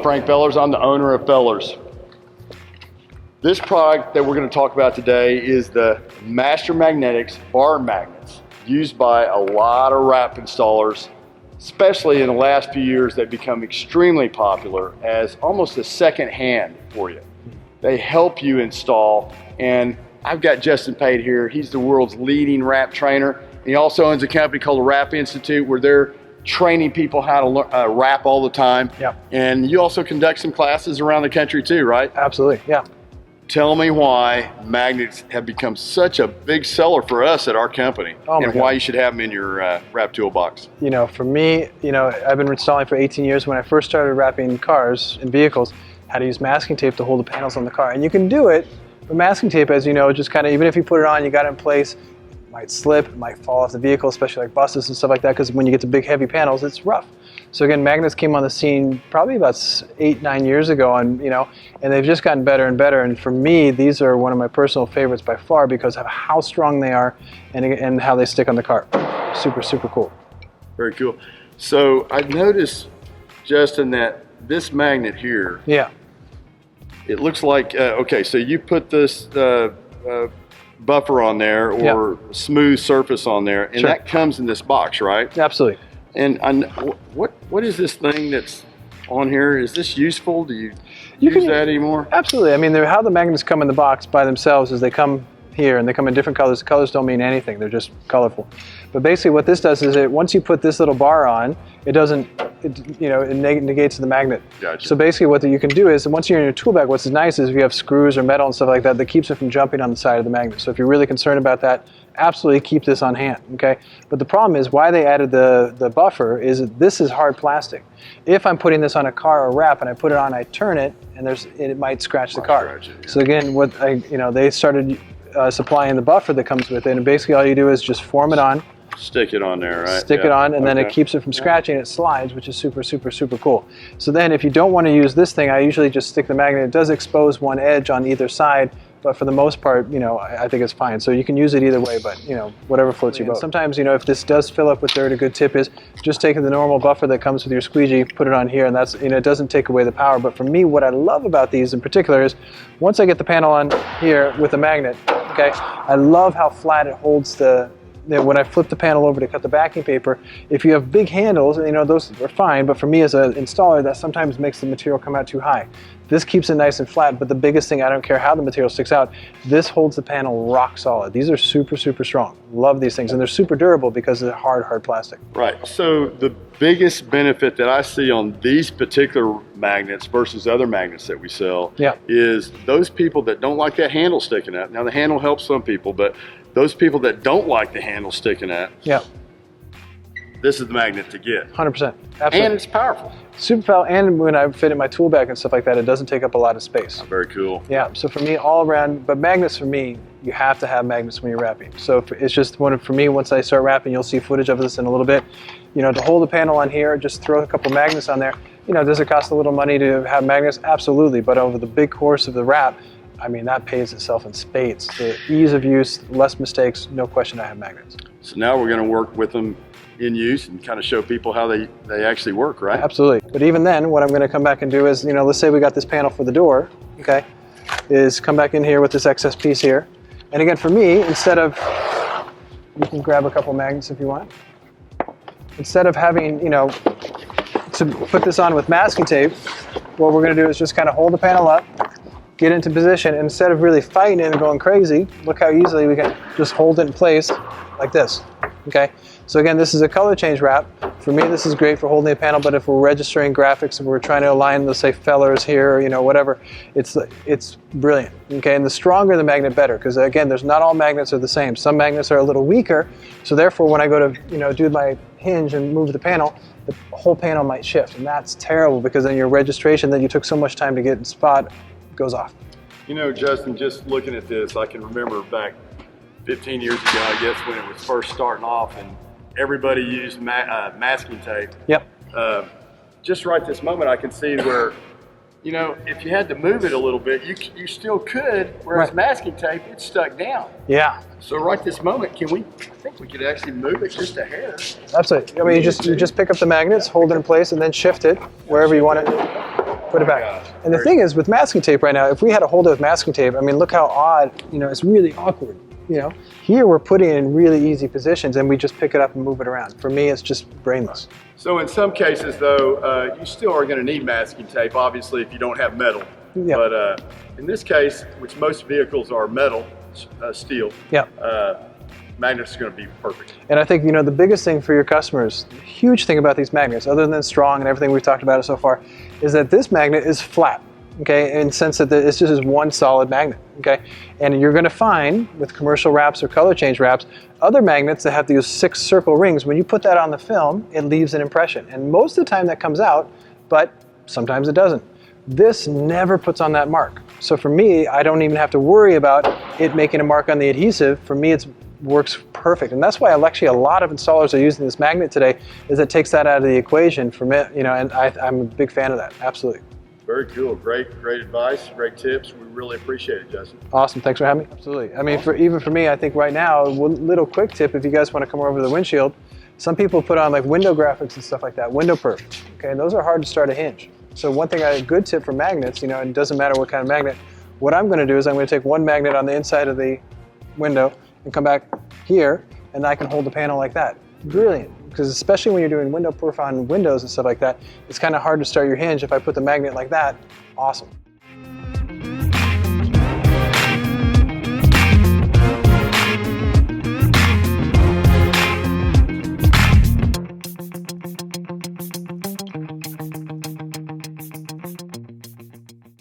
I'm Frank Fellers. I'm the owner of Fellers. This product that we're going to talk about today is the Master Magnetics bar magnets, used by a lot of wrap installers, especially in the last few years. They've become extremely popular as almost a second hand for you. They help you install, and I've got Justin Pate here. He's the world's leading wrap trainer. He also owns a company called the Wrap Institute, where they're training people how to wrap all the time. Yeah. And you also conduct some classes around the country too, right? Absolutely, yeah. Tell me why magnets have become such a big seller for us at our company, and why you should have them in your wrap toolbox. You know, for me, I've been installing for 18 years. When I first started wrapping cars and vehicles, I had to use masking tape to hold the panels on the car. And you can do it, but masking tape, as you know, just kind of, even if you put it on, you got it in place, it might slip, it might fall off the vehicle, especially like buses and stuff like that, because when you get to big heavy panels, it's rough. So again, magnets came on the scene probably about 8-9 years ago, and and they've just gotten better and better. And for me, these are one of my personal favorites by far because of how strong they are and how they stick on the car. Super, super cool. Very cool. So I noticed, Justin, that this magnet here, yeah, it looks like okay. So you put this buffer on there, or smooth surface on there, and that comes in this box, right? Absolutely. And what is this thing that's on here? Is this useful? Do you use that anymore? Absolutely. I mean, how the magnets come in the box by themselves is they come here and they come in different colors. The colors don't mean anything. They're just colorful. But basically what this does is once you put this little bar on, it negates the magnet. Gotcha. So basically what you can do is, once you're in your tool bag, what's nice is if you have screws or metal and stuff like that, that keeps it from jumping on the side of the magnet. So if you're really concerned about that, absolutely keep this on hand, okay? But the problem is, why they added the buffer is this is hard plastic. If I'm putting this on a car or wrap and I put it on, I turn it, and it might scratch the car. So again, they started supplying the buffer that comes with it, and basically all you do is just form it on, stick it on there, right? Stick it on, and then it keeps it from scratching. It slides, which is super, super, super cool. So then if you don't want to use this thing, I usually just stick the magnet. It does expose one edge on either side, but for the most part, I think it's fine. So you can use it either way, but whatever floats your boat. Sometimes, if this does fill up with dirt, a good tip is just taking the normal buffer that comes with your squeegee, put it on here, and that's, it doesn't take away the power. But for me, what I love about these in particular is, once I get the panel on here with a magnet, okay, I love how flat it holds when I flip the panel over to cut the backing paper. If you have big handles, those are fine, but for me as an installer, that sometimes makes the material come out too high. This keeps it nice and flat, but the biggest thing, I don't care how the material sticks out, this holds the panel rock solid. These are super, super strong. Love these things, and they're super durable because they're hard plastic. Right, so the biggest benefit that I see on these particular magnets versus other magnets that we sell is those people that don't like that handle sticking out. Now the handle helps some people, but those people that don't like the handle sticking out, this is the magnet to get. 100%. Absolutely. And it's powerful. Super powerful, and when I fit in my tool bag and stuff like that, it doesn't take up a lot of space. Very cool. Yeah, so for me, all around, but magnets for me, you have to have magnets when you're wrapping. So it's just for me, once I start wrapping, you'll see footage of this in a little bit. To hold the panel on here, just throw a couple magnets on there. Does it cost a little money to have magnets? Absolutely, but over the big course of the wrap, I mean, that pays itself in spades. The ease of use, less mistakes, no question I have magnets. So now we're going to work with them in use and kind of show people how they actually work, right? Absolutely. But even then, what I'm going to come back and do is, let's say we got this panel for the door, okay, is come back in here with this excess piece here. And again, for me, instead of, you can grab a couple magnets if you want. Instead of having, to put this on with masking tape, what we're going to do is just kind of hold the panel up, get into position, and instead of really fighting it and going crazy, look how easily we can just hold it in place like this, okay? So again, this is a color change wrap. For me, this is great for holding a panel, but if we're registering graphics and we're trying to align, let's say, Fellers here, whatever, it's brilliant, okay? And the stronger the magnet, better, because again, not all magnets are the same. Some magnets are a little weaker, so therefore when I go to, do my hinge and move the panel, the whole panel might shift, and that's terrible, because then your registration that you took so much time to get in spot goes off. Justin, just looking at this, I can remember back 15 years ago, I guess, when it was first starting off, and everybody used masking tape. Yep. Just right this moment, I can see where, if you had to move it a little bit, you still could, whereas masking tape, it's stuck down. Yeah. So right this moment, I think we could actually move it just a hair. Absolutely. I mean, you just pick up the magnets, hold it in place, and then shift it wherever you want it. put it back. And the thing is, with masking tape right now, if we had to hold it with masking tape, I mean, look how odd, it's really awkward, Here we're putting it in really easy positions and we just pick it up and move it around. For me, it's just brainless. So in some cases though, you still are gonna need masking tape, obviously, if you don't have metal. Yeah. But in this case, which most vehicles are metal, steel, yeah. Magnets are going to be perfect. And I think, the biggest thing for your customers, the huge thing about these magnets, other than strong and everything we've talked about so far, is that this magnet is flat, okay, in the sense that it's just one solid magnet, okay? And you're going to find, with commercial wraps or color change wraps, other magnets that have these 6 circle rings. When you put that on the film, it leaves an impression. And most of the time that comes out, but sometimes it doesn't. This never puts on that mark. So for me, I don't even have to worry about it making a mark on the adhesive. For me, it works perfect. And that's why actually a lot of installers are using this magnet today, is it takes that out of the equation for me, and I'm a big fan of that, absolutely. Very cool, great advice, great tips. We really appreciate it, Justin. Awesome, thanks for having me. Absolutely. I mean, even for me, I think right now, one little quick tip, if you guys want to come over the windshield, some people put on like window graphics and stuff like that, window perf, okay, and those are hard to start a hinge. So one thing, a good tip for magnets, and it doesn't matter what kind of magnet, what I'm going to do is I'm going to take one magnet on the inside of the window and come back here, and I can hold the panel like that. Brilliant, because especially when you're doing window perf on windows and stuff like that, it's kind of hard to start your hinge. If I put the magnet like that, awesome.